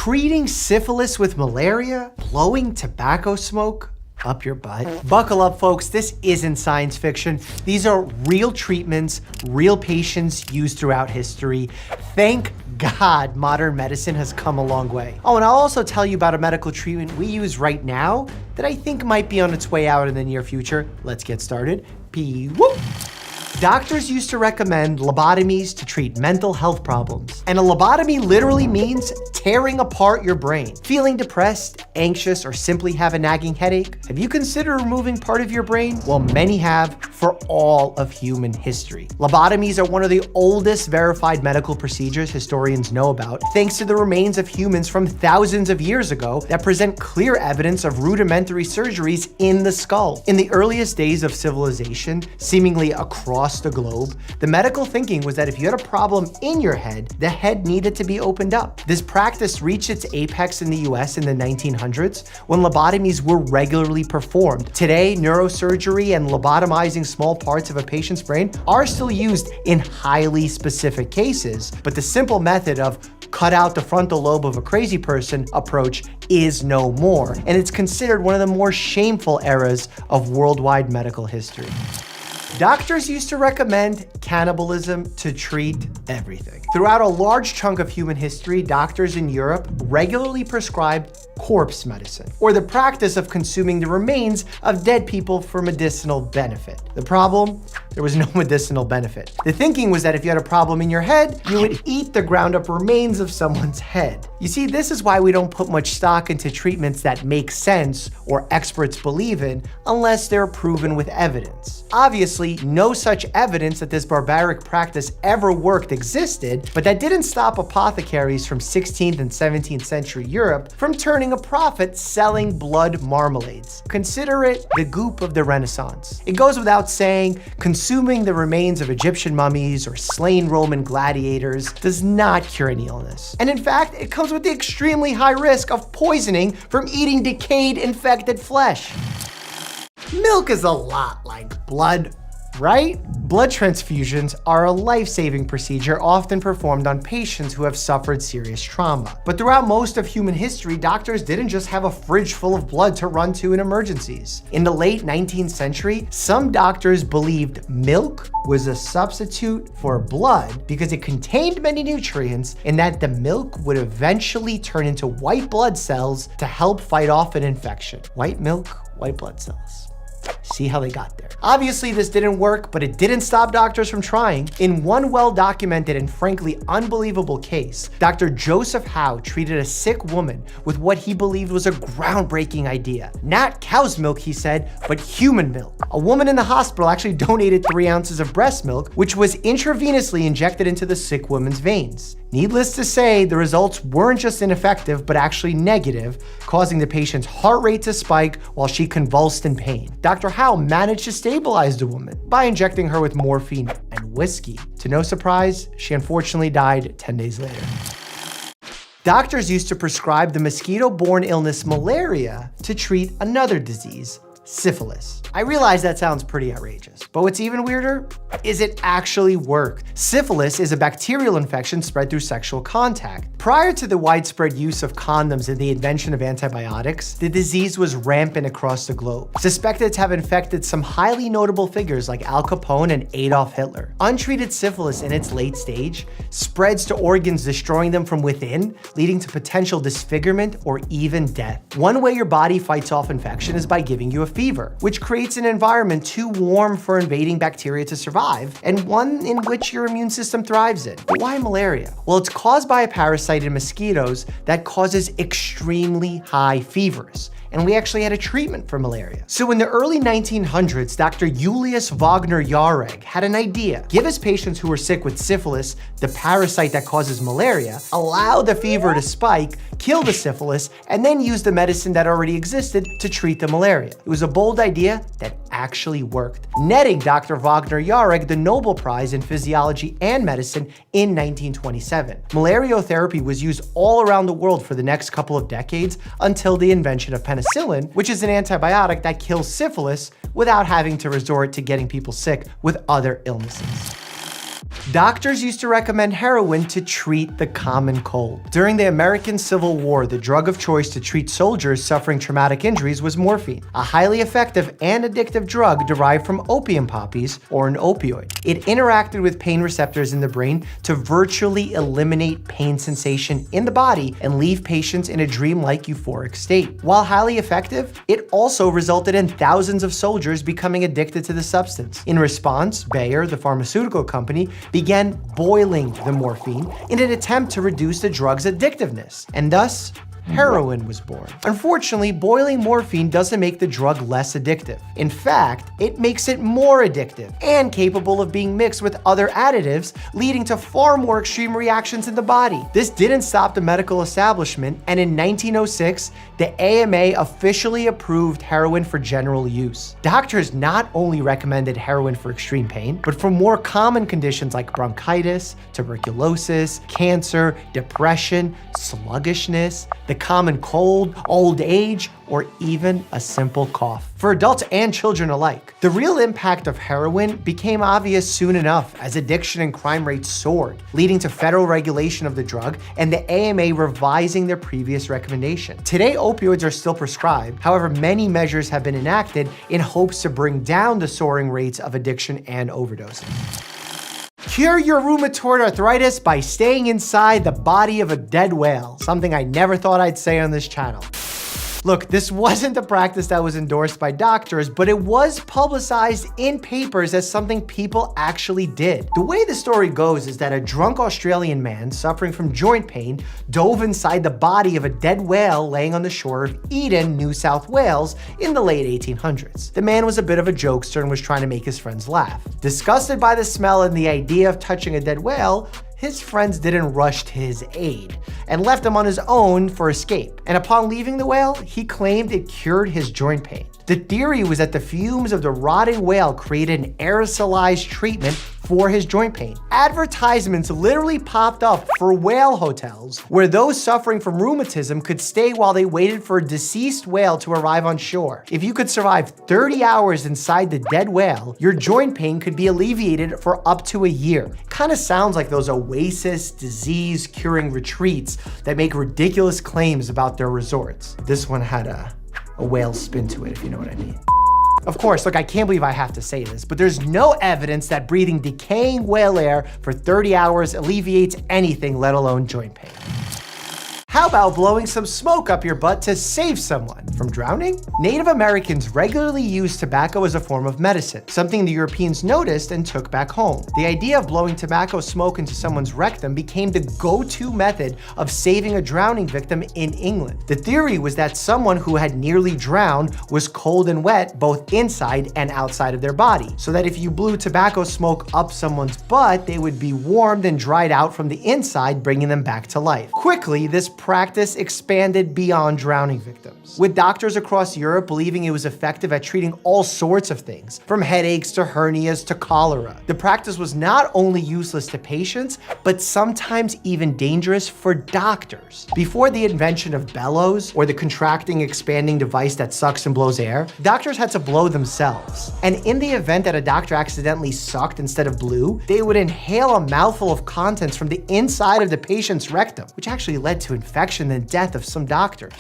Treating syphilis with malaria? Blowing tobacco smoke up your butt? Buckle up, folks. This isn't science fiction. These are real treatments, real patients used throughout history. Thank God modern medicine has come a long way. Oh, and I'll also tell you about a medical treatment we use right now that I think might be on its way out in the near future. Let's get started. Whoop. Doctors used to recommend lobotomies to treat mental health problems. And a lobotomy literally means tearing apart your brain. Feeling depressed, anxious, or simply have a nagging headache? Have you considered removing part of your brain? Well, many have for all of human history. Lobotomies are one of the oldest verified medical procedures historians know about, thanks to the remains of humans from thousands of years ago that present clear evidence of rudimentary surgeries in the skull. In the earliest days of civilization, seemingly across the globe, the medical thinking was that if you had a problem in your head, the head needed to be opened up. This practice reached its apex in the US in the 1900s when lobotomies were regularly performed. Today, neurosurgery and lobotomizing small parts of a patient's brain are still used in highly specific cases, but the simple method of cut out the frontal lobe of a crazy person approach is no more, and it's considered one of the more shameful eras of worldwide medical history. Doctors used to recommend cannibalism to treat everything. Throughout a large chunk of human history, doctors in Europe regularly prescribed corpse medicine, or the practice of consuming the remains of dead people for medicinal benefit. The problem? There was no medicinal benefit. The thinking was that if you had a problem in your head, you would eat the ground up remains of someone's head. You see, this is why we don't put much stock into treatments that make sense or experts believe in unless they're proven with evidence. Obviously, no such evidence that this barbaric practice ever worked existed, but that didn't stop apothecaries from 16th and 17th century Europe from turning a profit selling blood marmalades. Consider it the goop of the Renaissance. It goes without saying, consuming the remains of Egyptian mummies or slain Roman gladiators does not cure any illness. And in fact, it comes with the extremely high risk of poisoning from eating decayed, infected flesh. Milk is a lot like blood, right? Blood transfusions are a life-saving procedure often performed on patients who have suffered serious trauma. But throughout most of human history, doctors didn't just have a fridge full of blood to run to in emergencies. In the late 19th century, some doctors believed milk was a substitute for blood because it contained many nutrients and that the milk would eventually turn into white blood cells to help fight off an infection. White milk, white blood cells. See how they got there. Obviously, this didn't work, but it didn't stop doctors from trying. In one well-documented and frankly unbelievable case, Dr. Joseph Howe treated a sick woman with what he believed was a groundbreaking idea. Not cow's milk, he said, but human milk. A woman in the hospital actually donated 3 ounces of breast milk, which was intravenously injected into the sick woman's veins. Needless to say, the results weren't just ineffective, but actually negative, causing the patient's heart rate to spike while she convulsed in pain. Dr. Howe managed to stabilize the woman by injecting her with morphine and whiskey. To no surprise, she unfortunately died 10 days later. Doctors used to prescribe the mosquito-borne illness malaria to treat another disease, syphilis. I realize that sounds pretty outrageous, but what's even weirder is it actually worked. Syphilis is a bacterial infection spread through sexual contact. Prior to the widespread use of condoms and the invention of antibiotics, the disease was rampant across the globe, suspected to have infected some highly notable figures like Al Capone and Adolf Hitler. Untreated syphilis in its late stage spreads to organs, destroying them from within, leading to potential disfigurement or even death. One way your body fights off infection is by giving you a fever, which creates an environment too warm for invading bacteria to survive, and one in which your immune system thrives in. But why malaria? Well, it's caused by a parasite in mosquitoes that causes extremely high fevers. And we actually had a treatment for malaria. So in the early 1900s, Dr. Julius Wagner Jauregg had an idea. Give his patients who were sick with syphilis, the parasite that causes malaria, allow the fever to spike, kill the syphilis, and then use the medicine that already existed to treat the malaria. It was a bold idea that actually worked, netting Dr. Wagner Jauregg the Nobel Prize in Physiology and Medicine in 1927. Malariotherapy was used all around the world for the next couple of decades until the invention of penicillin, which is an antibiotic that kills syphilis without having to resort to getting people sick with other illnesses. Doctors used to recommend heroin to treat the common cold. During the American Civil War, the drug of choice to treat soldiers suffering traumatic injuries was morphine, a highly effective and addictive drug derived from opium poppies, or an opioid. It interacted with pain receptors in the brain to virtually eliminate pain sensation in the body and leave patients in a dreamlike euphoric state. While highly effective, it also resulted in thousands of soldiers becoming addicted to the substance. In response, Bayer, the pharmaceutical company, began boiling the morphine in an attempt to reduce the drug's addictiveness, and thus, heroin was born. Unfortunately, boiling morphine doesn't make the drug less addictive. In fact, it makes it more addictive and capable of being mixed with other additives, leading to far more extreme reactions in the body. This didn't stop the medical establishment, and in 1906, the AMA officially approved heroin for general use. Doctors not only recommended heroin for extreme pain, but for more common conditions like bronchitis, tuberculosis, cancer, depression, sluggishness, the common cold, old age, or even a simple cough. For adults and children alike. The real impact of heroin became obvious soon enough as addiction and crime rates soared, leading to federal regulation of the drug and the AMA revising their previous recommendation. Today, opioids are still prescribed. However, many measures have been enacted in hopes to bring down the soaring rates of addiction and overdosing. Cure your rheumatoid arthritis by staying inside the body of a dead whale, something I never thought I'd say on this channel. Look, this wasn't a practice that was endorsed by doctors, but it was publicized in papers as something people actually did. The way the story goes is that a drunk Australian man suffering from joint pain dove inside the body of a dead whale laying on the shore of Eden, New South Wales in the late 1800s. The man was a bit of a jokester and was trying to make his friends laugh. Disgusted by the smell and the idea of touching a dead whale, his friends didn't rush to his aid and left him on his own for escape. And upon leaving the whale, he claimed it cured his joint pain. The theory was that the fumes of the rotting whale created an aerosolized treatment for his joint pain. Advertisements literally popped up for whale hotels where those suffering from rheumatism could stay while they waited for a deceased whale to arrive on shore. If you could survive 30 hours inside the dead whale, your joint pain could be alleviated for up to a year. Kind of sounds like those oasis disease curing retreats that make ridiculous claims about their resorts. This one had a whale spin to it, if you know what I mean. Of course, look, I can't believe I have to say this, but there's no evidence that breathing decaying whale air for 30 hours alleviates anything, let alone joint pain. How about blowing some smoke up your butt to save someone from drowning? Native Americans regularly used tobacco as a form of medicine, something the Europeans noticed and took back home. The idea of blowing tobacco smoke into someone's rectum became the go-to method of saving a drowning victim in England. The theory was that someone who had nearly drowned was cold and wet both inside and outside of their body, so that if you blew tobacco smoke up someone's butt, they would be warmed and dried out from the inside, bringing them back to life. Quickly, this practice expanded beyond drowning victims, with doctors across Europe believing it was effective at treating all sorts of things, from headaches to hernias to cholera. The practice was not only useless to patients, but sometimes even dangerous for doctors. Before the invention of bellows, or the contracting, expanding device that sucks and blows air, doctors had to blow themselves. And in the event that a doctor accidentally sucked instead of blew, they would inhale a mouthful of contents from the inside of the patient's rectum, which actually led to infection and death of some doctors.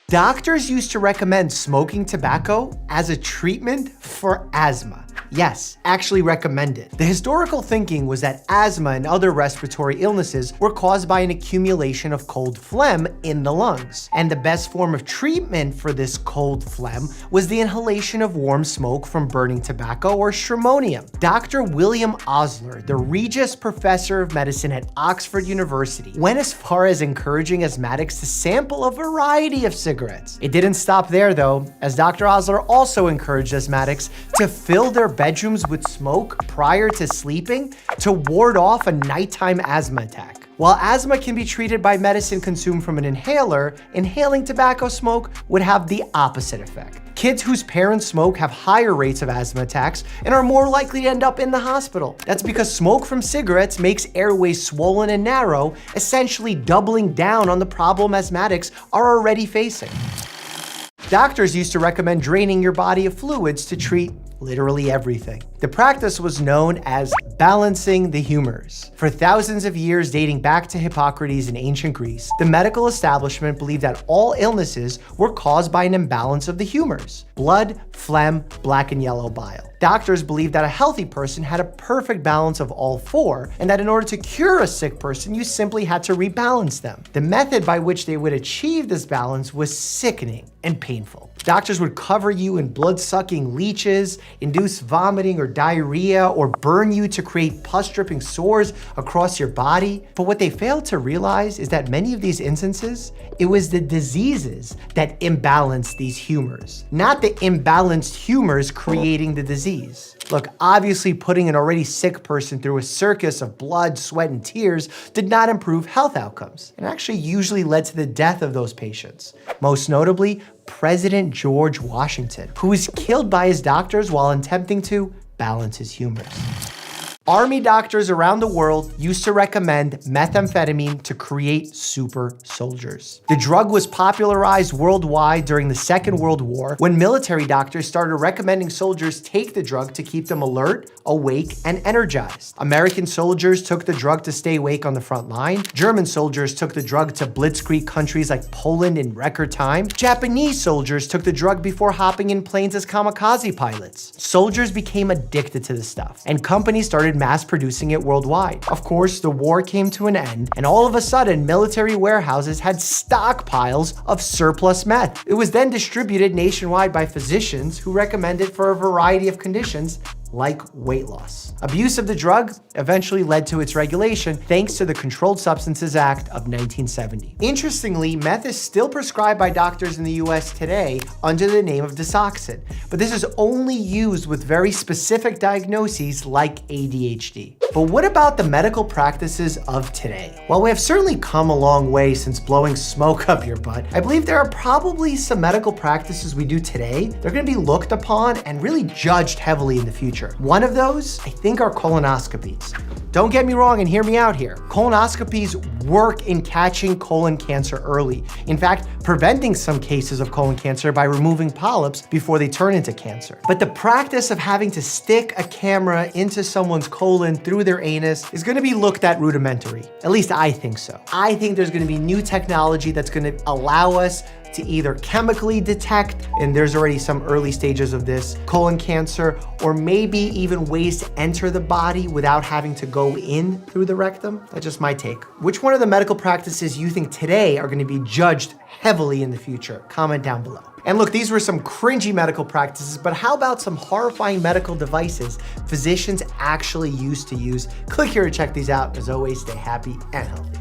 Doctors used to recommend smoking tobacco as a treatment for asthma. Yes, actually recommended. The historical thinking was that asthma and other respiratory illnesses were caused by an accumulation of cold phlegm in the lungs. And the best form of treatment for this cold phlegm was the inhalation of warm smoke from burning tobacco or stramonium. Dr. William Osler, the Regius Professor of Medicine at Oxford University, went as far as encouraging asthmatics to sample a variety of cigarettes. It didn't stop there though, as Dr. Osler also encouraged asthmatics to fill their bedrooms with smoke prior to sleeping to ward off a nighttime asthma attack. While asthma can be treated by medicine consumed from an inhaler, inhaling tobacco smoke would have the opposite effect. Kids whose parents smoke have higher rates of asthma attacks and are more likely to end up in the hospital. That's because smoke from cigarettes makes airways swollen and narrow, essentially doubling down on the problem asthmatics are already facing. Doctors used to recommend draining your body of fluids to treat literally everything. The practice was known as balancing the humors. For thousands of years, dating back to Hippocrates in ancient Greece, the medical establishment believed that all illnesses were caused by an imbalance of the humors: blood, phlegm, black and yellow bile. Doctors believed that a healthy person had a perfect balance of all four, and that in order to cure a sick person, you simply had to rebalance them. The method by which they would achieve this balance was sickening and painful. Doctors would cover you in blood-sucking leeches, induce vomiting or diarrhea, or burn you to create pus-dripping sores across your body. But what they failed to realize is that many of these instances, it was the diseases that imbalanced these humors, not the imbalanced humors creating the disease. Look, obviously putting an already sick person through a circus of blood, sweat, and tears did not improve health outcomes, and actually usually led to the death of those patients. Most notably, President George Washington, who was killed by his doctors while attempting to balance his humors. Army doctors around the world used to recommend methamphetamine to create super soldiers. The drug was popularized worldwide during the Second World War, when military doctors started recommending soldiers take the drug to keep them alert, awake, and energized. American soldiers took the drug to stay awake on the front line. German soldiers took the drug to blitzkrieg countries like Poland in record time. Japanese soldiers took the drug before hopping in planes as kamikaze pilots. Soldiers became addicted to the stuff, and companies started mass producing it worldwide. Of course, the war came to an end, and all of a sudden, military warehouses had stockpiles of surplus meth. It was then distributed nationwide by physicians who recommended it for a variety of conditions, like weight loss. Abuse of the drug eventually led to its regulation thanks to the Controlled Substances Act of 1970. Interestingly, meth is still prescribed by doctors in the US today under the name of Desoxin, but this is only used with very specific diagnoses like ADHD. But what about the medical practices of today? While we have certainly come a long way since blowing smoke up your butt, I believe there are probably some medical practices we do today that are going to be looked upon and really judged heavily in the future. One of those, I think, are colonoscopies. Don't get me wrong and hear me out here. Colonoscopies work in catching colon cancer early. In fact, preventing some cases of colon cancer by removing polyps before they turn into cancer. But the practice of having to stick a camera into someone's colon through their anus is going to be looked at rudimentary. At least I think so. I think there's going to be new technology that's going to allow us to either chemically detect, and there's already some early stages of this, colon cancer, or maybe even ways to enter the body without having to go in through the rectum. That's just my take. Which one of the medical practices you think today are going to be judged heavily in the future? Comment down below. And look, these were some cringy medical practices, but how about some horrifying medical devices physicians actually used to use? Click here to check these out. As always, stay happy and healthy.